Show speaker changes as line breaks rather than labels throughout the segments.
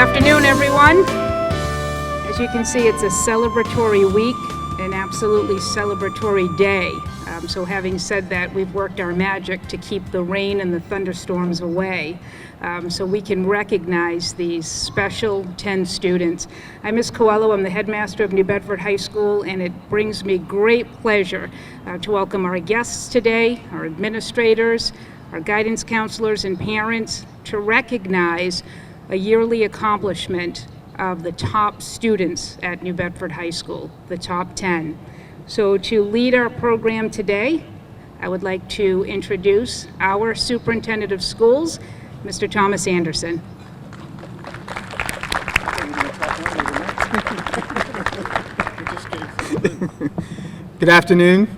afternoon, everyone. As you can see, it's a celebratory week, an absolutely celebratory day. So having said that, we've worked our magic to keep the rain and the thunderstorms away, so we can recognize these special 10 students. I'm Ms. Coelho. I'm the headmaster of New Bedford High School, and it brings me great pleasure to welcome our guests today, our administrators, our guidance counselors, and parents to recognize a yearly accomplishment of the top students at New Bedford High School, the top 10. So to lead our program today, I would like to introduce our superintendent of schools, Mr. Thomas Anderson.
Good afternoon.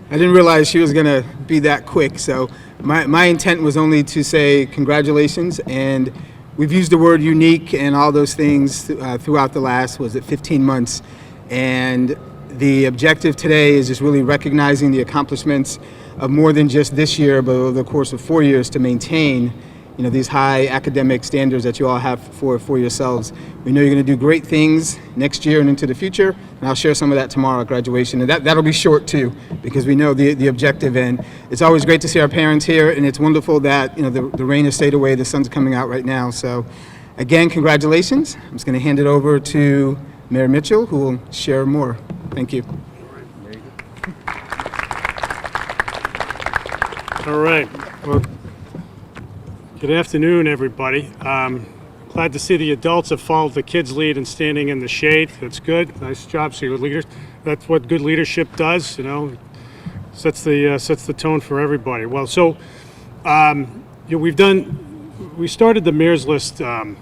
I didn't realize she was going to be that quick, so my intent was only to say congratulations, and we've used the word unique and all those things throughout the last, 15 months, and the objective today is just really recognizing the accomplishments of more than just this year, but over the course of 4 years to maintain, these high academic standards that you all have for yourselves. We know you're going to do great things next year and into the future, and I'll share some of that tomorrow at graduation. And that'll be short too, because we know the objective. And it's always great to see our parents here, and it's wonderful that the rain has stayed away, the sun's coming out right now. So again, congratulations. I'm just going to hand it over to Mayor Mitchell, who will share more. Thank you.
All right. Well, good afternoon, everybody. Glad to see the adults have followed the kids' lead and standing in the shade. That's good. Nice job, senior leaders. That's what good leadership does. Sets the tone for everybody. Well, so we started the mayor's list. God,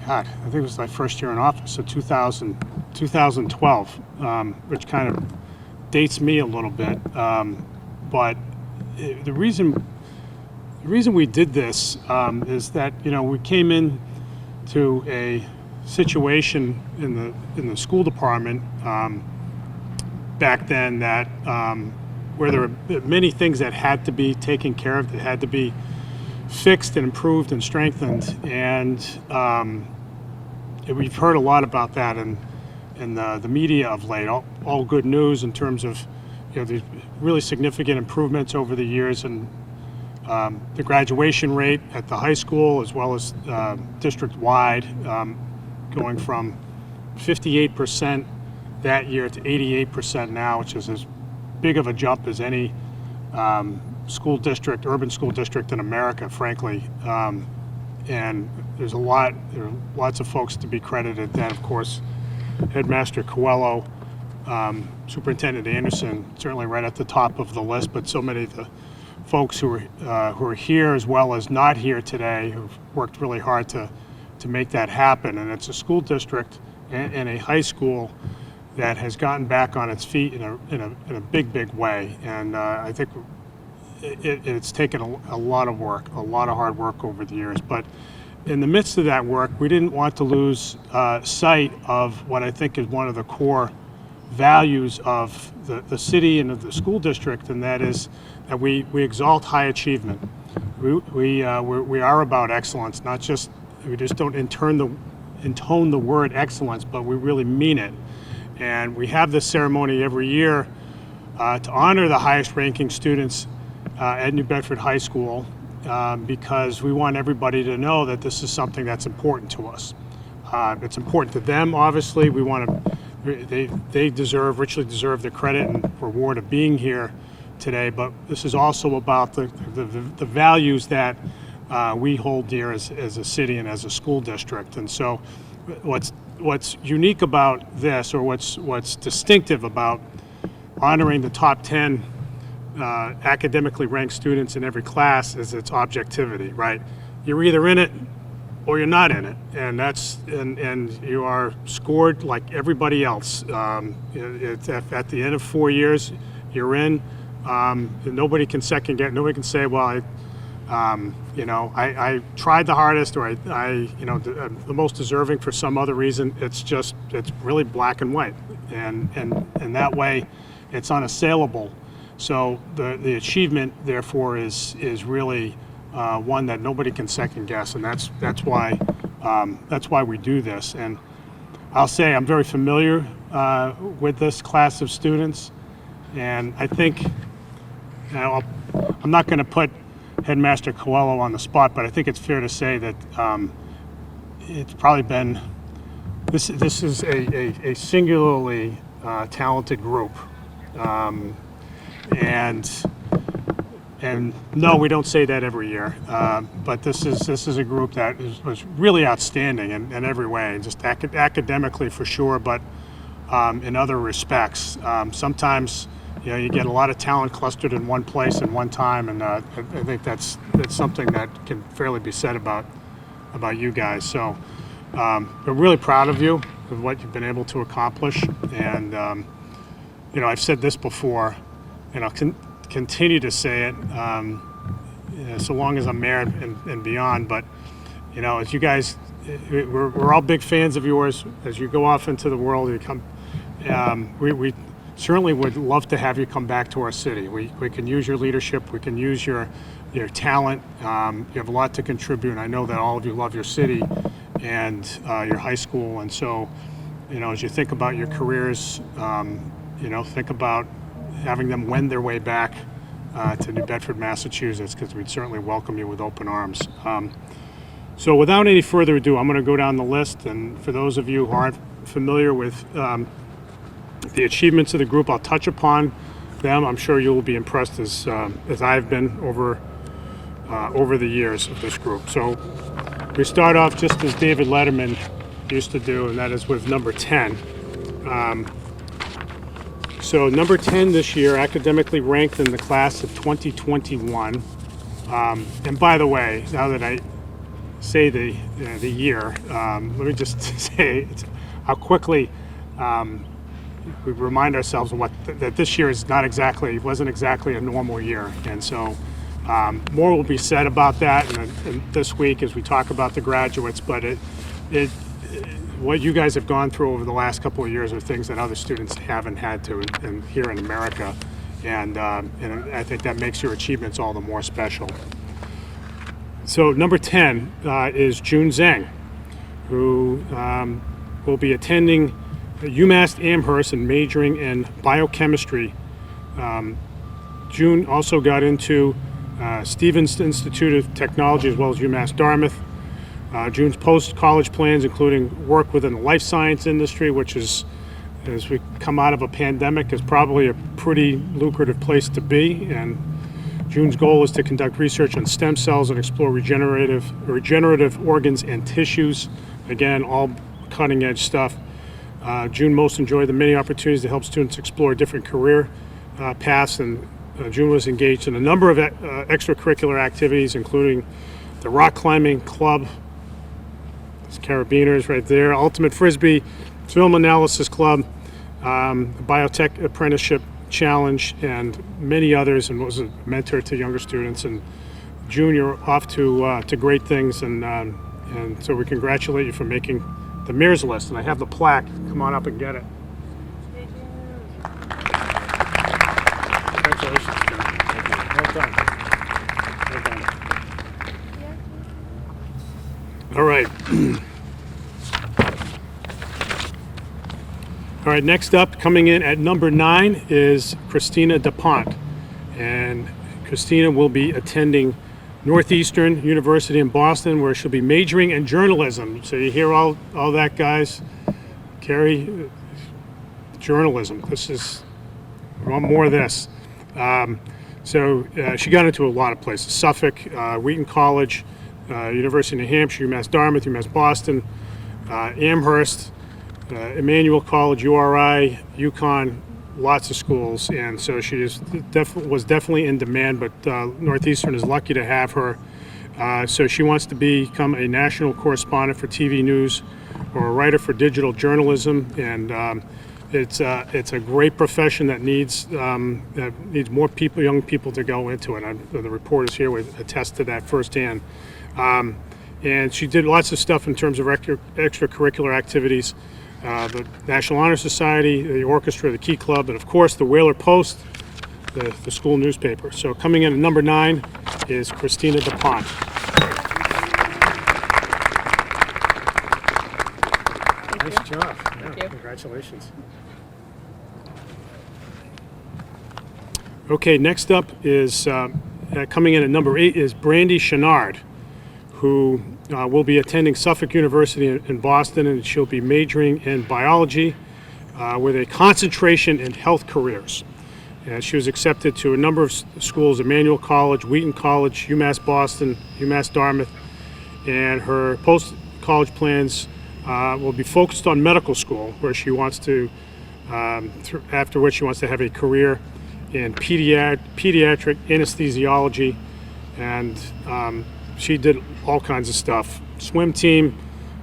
I think it was my first year in office, so 2012, which kind of dates me a little bit. But the reason we did this is that we came in to a situation in the school department back then that where there were many things that had to be taken care of, that had to be fixed and improved and strengthened, and we've heard a lot about that in the media of late. All good news in terms of there's really significant improvements over the years, and the graduation rate at the high school as well as district-wide, going from 58% that year to 88% now, which is as big of a jump as any school district, urban school district in America, frankly. And there are lots of folks to be credited. Then, of course, Headmaster Coelho, Superintendent Anderson, certainly right at the top of the list, but so many of the folks who are here as well as not here today who've worked really hard to make that happen. And it's a school district and a high school that has gotten back on its feet in a big way. And I think it's taken a lot of work, a lot of hard work over the years. But in the midst of that work, we didn't want to lose sight of what I think is one of the core values of the city and of the school district, and that is that we exalt high achievement. We are about excellence, we just don't intone the word excellence, but we really mean it. And we have this ceremony every year to honor the highest ranking students at New Bedford High School, because we want everybody to know that this is something that's important to us. It's important to them, obviously. We want to. They richly deserve the credit and reward of being here today, but this is also about the values that we hold dear as a city and as a school district. And so what's unique about this, or what's distinctive about honoring the top 10 academically ranked students in every class, is its objectivity, right? You're either in it or you're not in it, and you are scored like everybody else. At the end of 4 years, you're in. Nobody can second guess. Nobody can say, well, I tried the hardest, or I'm the most deserving for some other reason. It's really black and white, and that way, it's unassailable. So the achievement, therefore, is really one that nobody can second guess, and that's why we do this. And I'll say I'm very familiar with this class of students, and I think, I'm not going to put Headmaster Coelho on the spot, but I think it's fair to say that it's probably been, this is a singularly talented group. And no, we don't say that every year, but this is a group that was really outstanding in every way, just academically for sure, but in other respects. Sometimes, you get a lot of talent clustered in one place in one time, and I think that's something that can fairly be said about you guys. So we're really proud of you, of what you've been able to accomplish, and I've said this before, and I'll continue to say it so long as I'm mayor and beyond. But as you guys, we're all big fans of yours. As you go off into the world, you come. We certainly would love to have you come back to our city. We can use your leadership. We can use your talent. You have a lot to contribute, and I know that all of you love your city and your high school. And so, as you think about your careers, think about having them wend their way back to New Bedford, Massachusetts, because we'd certainly welcome you with open arms. So without any further ado, I'm going to go down the list, and for those of you who aren't familiar with the achievements of the group, I'll touch upon them. I'm sure you will be impressed as I've been over the years of this group. So we start off just as David Letterman used to do, and that is with number 10. So number 10 this year, academically ranked in the class of 2021. And by the way, now that I say the year, let me just say how quickly we remind ourselves of that this year wasn't exactly a normal year. And so more will be said about that in this week as we talk about the graduates, but what you guys have gone through over the last couple of years are things that other students haven't had to here in America, and I think that makes your achievements all the more special. So number 10 is June Zhang, who will be attending UMass Amherst and majoring in biochemistry. June also got into Stevens Institute of Technology as well as UMass Dartmouth. June's post-college plans, including work within the life science industry, which is, as we come out of a pandemic, is probably a pretty lucrative place to be. And June's goal is to conduct research on stem cells and explore regenerative organs and tissues. Again, all cutting-edge stuff. June most enjoyed the many opportunities to help students explore different career paths, and June was engaged in a number of extracurricular activities, including the rock climbing club, carabiners right there, ultimate frisbee, film analysis club, biotech apprenticeship challenge, and many others, and was a mentor to younger students. And June, you're off to great things, and so we congratulate you for making the mayor's list. And I have the plaque. Come on up and get it. Congratulations, June. Well done. Well done. All right. All right, next up, coming in at number 9 is Christina DuPont. And Christina will be attending Northeastern University in Boston, where she'll be majoring in journalism. So you hear all that, guys? Carrie, journalism. We want more of this. So she got into a lot of places. Suffolk, Wheaton College, University of New Hampshire, UMass Dartmouth, UMass Boston, Amherst, Emmanuel College, URI, UConn, lots of schools, and so she was definitely in demand, but Northeastern is lucky to have her. So she wants to become a national correspondent for TV news or a writer for digital journalism, and it's a great profession that needs more people, young people, to go into it. The reporters here would attest to that firsthand. And she did lots of stuff in terms of extracurricular activities. The National Honor Society, the orchestra, the Key Club, and of course the Whaler Post, the school newspaper. So coming in at number 9 is Christina DuPont. Nice job. Yeah, congratulations. Okay, next up is, coming in at number 8 is Brandy Chenard, who will be attending Suffolk University in Boston, and she'll be majoring in biology with a concentration in health careers. And she was accepted to a number of schools: Emmanuel College, Wheaton College, UMass Boston, UMass Dartmouth, and her post-college plans will be focused on medical school, where she wants to, after which she wants to have a career in pediatric anesthesiology, and she did all kinds of stuff. Swim team,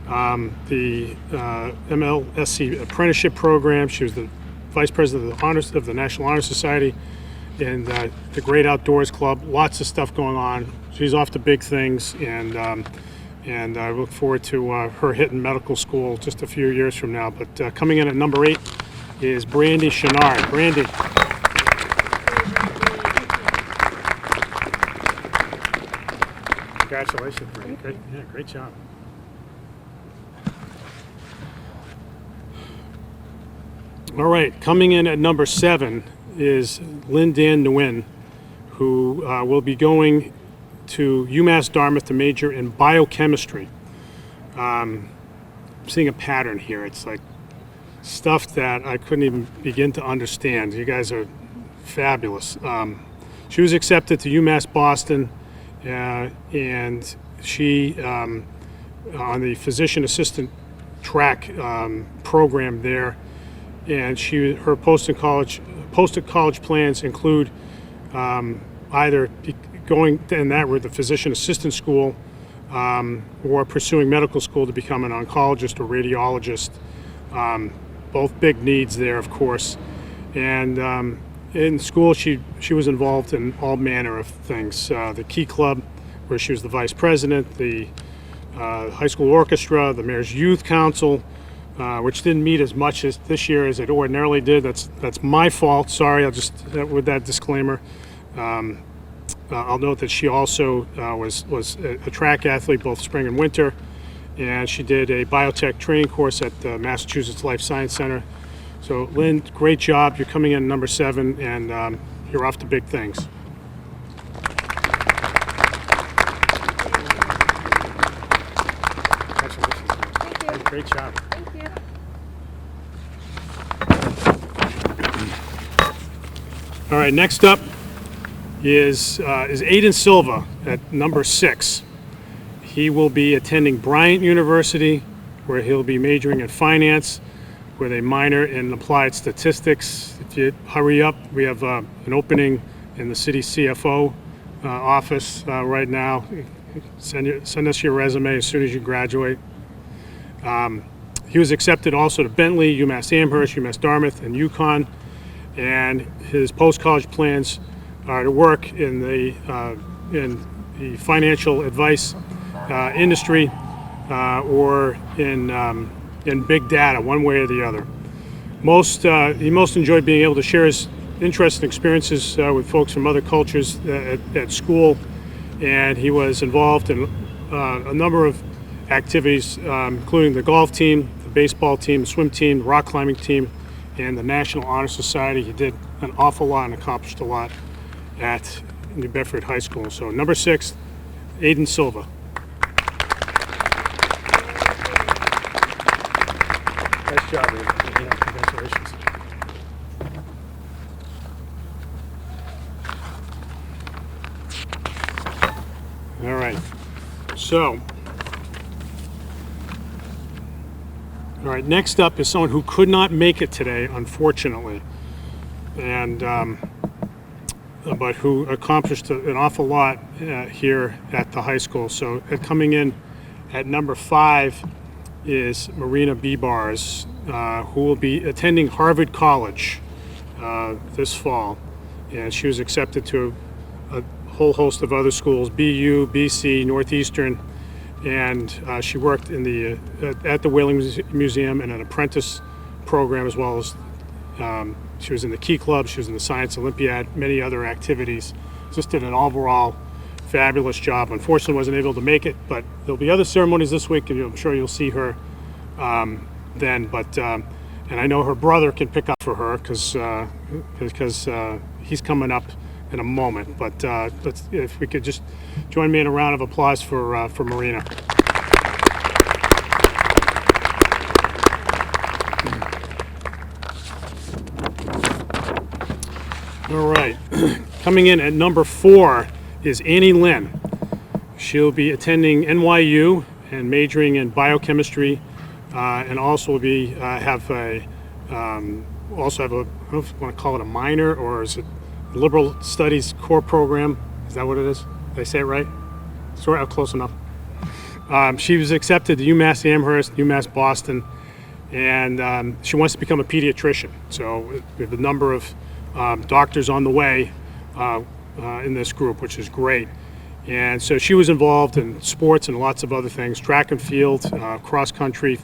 the MLSC apprenticeship program. She was the vice president of the National Honor Society, and the Great Outdoors Club. Lots of stuff going on. She's off to big things, and I look forward to her hitting medical school just a few years from now. But coming in at number 8 is Brandy Chenard. Brandy. Congratulations, Brandy. Great job. All right, coming in at number 7 is Lynn Dan Nguyen, who will be going to UMass Dartmouth to major in biochemistry. I'm seeing a pattern here. It's like stuff that I couldn't even begin to understand. You guys are fabulous. She was accepted to UMass Boston, and she, on the physician assistant track program there, and her post-college plans include either going in that with the physician assistant school, or pursuing medical school to become an oncologist or radiologist. Both big needs there, of course. And in school, she was involved in all manner of things. The Key Club, where she was the vice president, the high school orchestra, the Mayor's Youth Council, which didn't meet as much as this year as it ordinarily did. That's my fault. Sorry, I'll just, with that disclaimer. I'll note that she also was a track athlete both spring and winter, and she did a biotech training course at the Massachusetts Life Science Center. So Lynn, great job. You're coming in number 7, and you're off to big things. Congratulations.
Thank you.
Great job.
Thank you.
All right, next up is Aiden Silva at number 6. He will be attending Bryant University, where he'll be majoring in finance with a minor in applied statistics. If you hurry up, we have an opening in the city CFO office right now. Send us your resume as soon as you graduate. He was accepted also to Bentley, UMass Amherst, UMass Dartmouth, and UConn, and his post-college plans are to work in the financial advice industry or in big data, one way or the other. He most enjoyed being able to share his interests and experiences with folks from other cultures at school, and he was involved in a number of activities, including the golf team, the baseball team, the swim team, the rock climbing team, and the National Honor Society. He did an awful lot and accomplished a lot at New Bedford High School. So number 6, Aiden Silva. Nice job, Aiden. Yeah, congratulations. All right. So, all right, next up is someone who could not make it today, unfortunately, and but who accomplished an awful lot here at the high school. So coming in at number 5 is Marina Bebars, who will be attending Harvard College this fall. And she was accepted to a whole host of other schools, BU, BC, Northeastern, and she worked in at the Whaling Museum in an apprentice program, as well as She was in the Key Club, she was in the Science Olympiad, many other activities. Just did an overall fabulous job. Unfortunately, wasn't able to make it, but there'll be other ceremonies this week, and I'm sure you'll see her then. But and I know her brother can pick up for her because he's coming up in a moment. But if we could just join me in a round of applause for Marina. All right, coming in at number 4 is Annie Lynn. She'll be attending NYU and majoring in biochemistry, and also will be have a also have a, I don't know if you want to call it a minor or is it liberal studies core program? Is that what it is? Did I say it right? Sort of close enough. She was accepted to UMass Amherst, UMass Boston, and she wants to become a pediatrician. So we have a number of doctors on the way in this group, which is great. And so she was involved in sports and lots of other things, track and field, cross country.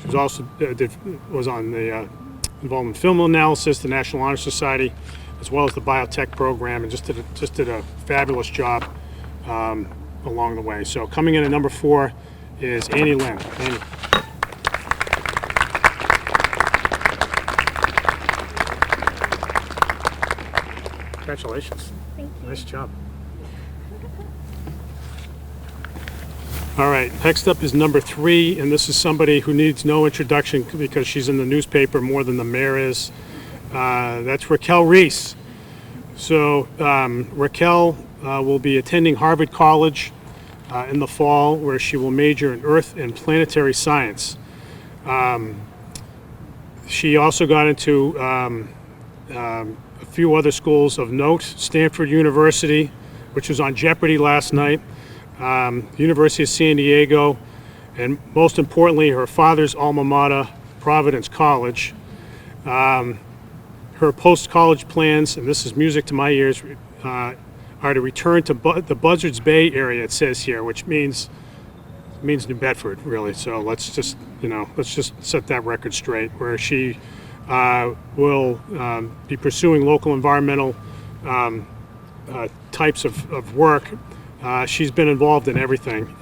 She was also involved in film analysis, the National Honor Society, as well as the biotech program, and just did a fabulous job along the way. So coming in at number 4 is Annie Lynn. Annie. Congratulations.
Thank you.
Nice job. All right, next up is number 3, and this is somebody who needs no introduction because she's in the newspaper more than the mayor is. That's Raquel Reese. So Raquel will be attending Harvard College in the fall, where she will major in Earth and Planetary Science. She also got into a few other schools of note, Stanford University, which was on Jeopardy last night, University of San Diego, and most importantly, her father's alma mater, Providence College. Her post-college plans, and this is music to my ears, are to return to the Buzzards Bay area, it says here, which means New Bedford, really. So let's just set that record straight, where she will be pursuing local environmental types of work. She's been involved in everything,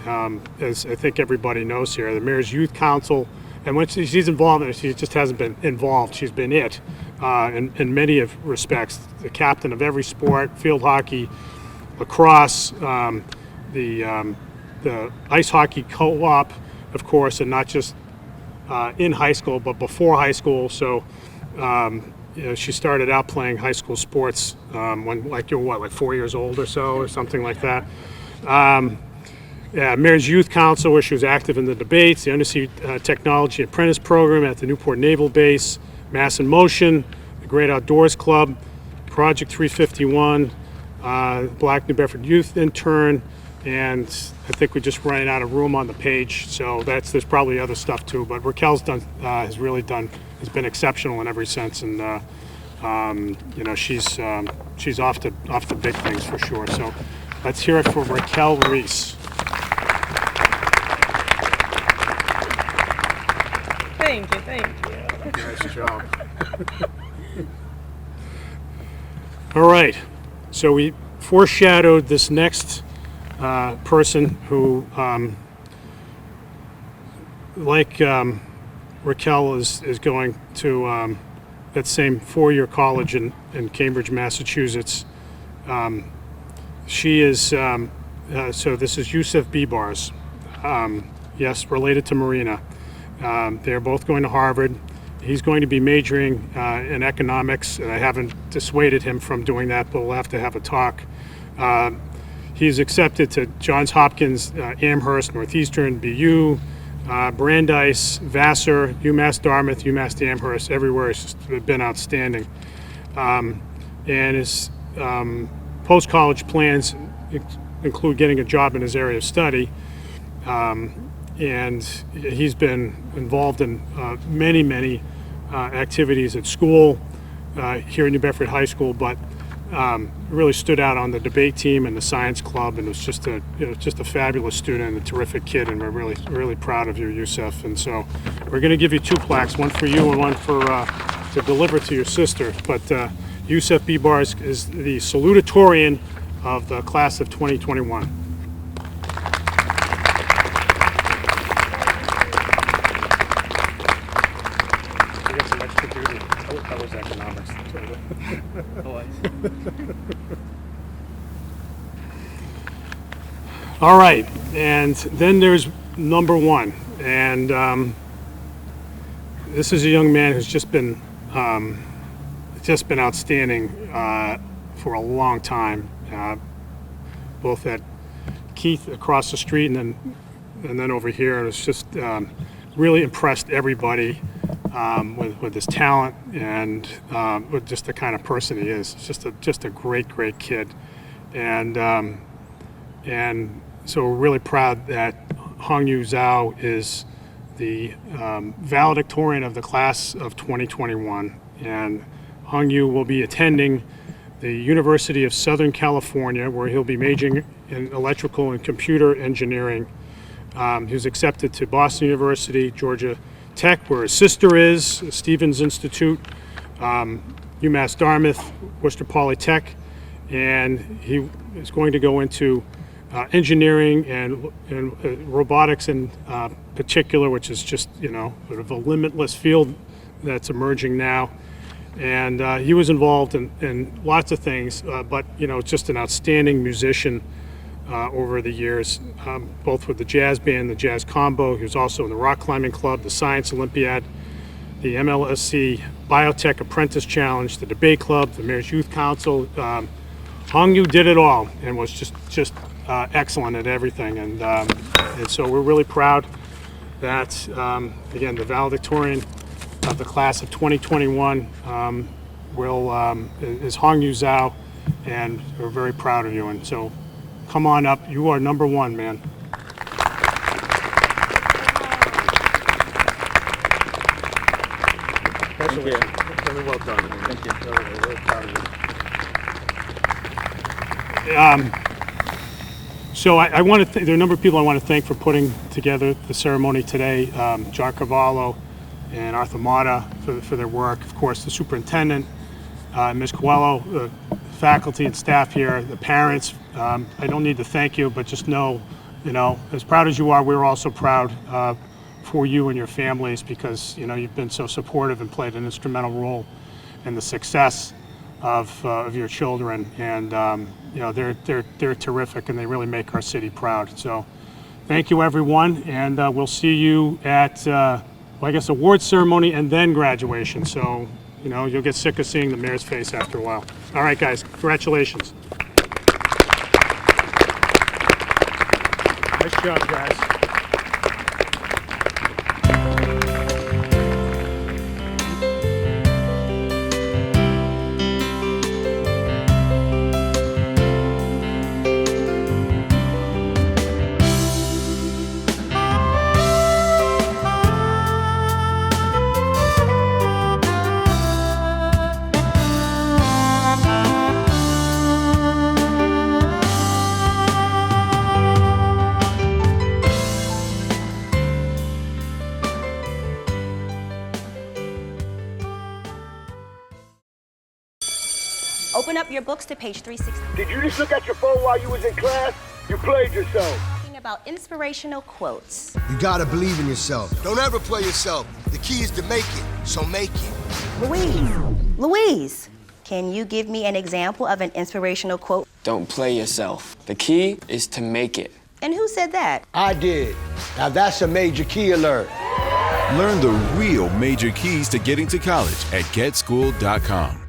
as I think everybody knows here. The Mayor's Youth Council, and when she's involved in it, she just hasn't been involved. She's been in many of respects. The captain of every sport, field hockey, lacrosse, the ice hockey co-op, of course, and not just in high school, but before high school. So she started out playing high school sports when, like 4 years old or so, or something like that. Mayor's Youth Council, where she was active in the debates, the Undersea Technology Apprentice Program at the Newport Naval Base, Mass in Motion, the Great Outdoors Club, Project 351, Black New Bedford Youth Intern, and I think we're just running out of room on the page, so there's probably other stuff too. But Raquel's has been exceptional in every sense, and she's off to big things for sure. So let's hear it for Raquel Reese.
Thank you.
Nice job. All right, so we foreshadowed this next person who, like Raquel, is going to that same four-year college in Cambridge, Massachusetts. She is, so this is Yusuf Bibars, yes, related to Marina. They're both going to Harvard. He's going to be majoring in economics, and I haven't dissuaded him from doing that, but we'll have to have a talk. He's accepted to Johns Hopkins, Amherst, Northeastern, BU, Brandeis, Vassar, UMass Dartmouth, UMass Amherst, everywhere. It's just been outstanding. And his post-college plans include getting a job in his area of study. And he's been involved in many activities at school here at New Bedford High School, but really stood out on the debate team and the science club, and was just a fabulous student and a terrific kid, and we're really proud of you, Yusuf. And so we're going to give you two plaques, one for you and one for to deliver to your sister. But Yusef Bibar is the salutatorian of the class of 2021. That was economics. All right, and then there's number one, and this is a young man who's just been outstanding for a long time, both at Keith across the street and then over here. It's just really impressed everybody with his talent and with just the kind of person he is. It's just a great kid, and so we're really proud that Hongyu Zhao is the valedictorian of the class of 2021, and Hongyu will be attending the University of Southern California, where he'll be majoring in electrical and computer engineering. He was accepted to Boston University, Georgia Tech, where his sister is, Stevens Institute, UMass Dartmouth, Worcester Polytech, and he is going to go into engineering and robotics in particular, which is just, sort of a limitless field that's emerging now. And he was involved in lots of things, but, just an outstanding musician over the years, both with the jazz band, the jazz combo. He was also in the rock climbing club, the science Olympiad, the MLSC Biotech Apprentice Challenge, the debate club, the Mayor's Youth Council. Hongyu did it all and was just excellent at everything. And so we're really proud that, again, the valedictorian of the class of 2021 is Hongyu Zhao, and we're very proud of you. And so come on up. You are number one, man.
Thank you.
Very well done.
Thank you.
Very proud of you. So I want to there are a number of people I want to thank for putting together the ceremony today. John Carvalho and Arthur Mata for their work. Of course, the superintendent, Ms. Coelho, the faculty and staff here, the parents. I don't need to thank you, but just know, as proud as you are, we're also proud for you and your families, because you've been so supportive and played an instrumental role in the success of your children, and they're terrific, and they really make our city proud. So thank you, everyone, and we'll see you at I guess awards ceremony and then graduation. So you'll get sick of seeing the mayor's face after a while. All right, guys, congratulations. Nice job, guys.
Open up your books to page 360.
Did you just look at your phone while you was in class? You played yourself.
Talking about inspirational quotes.
You gotta believe in yourself. Don't ever play yourself. The key is to make it, so make it.
Louise, can you give me an example of an inspirational quote?
Don't play yourself. The key is to make it.
And who said that?
I did. Now that's a major key alert.
Learn the real major keys to getting to college at getschool.com.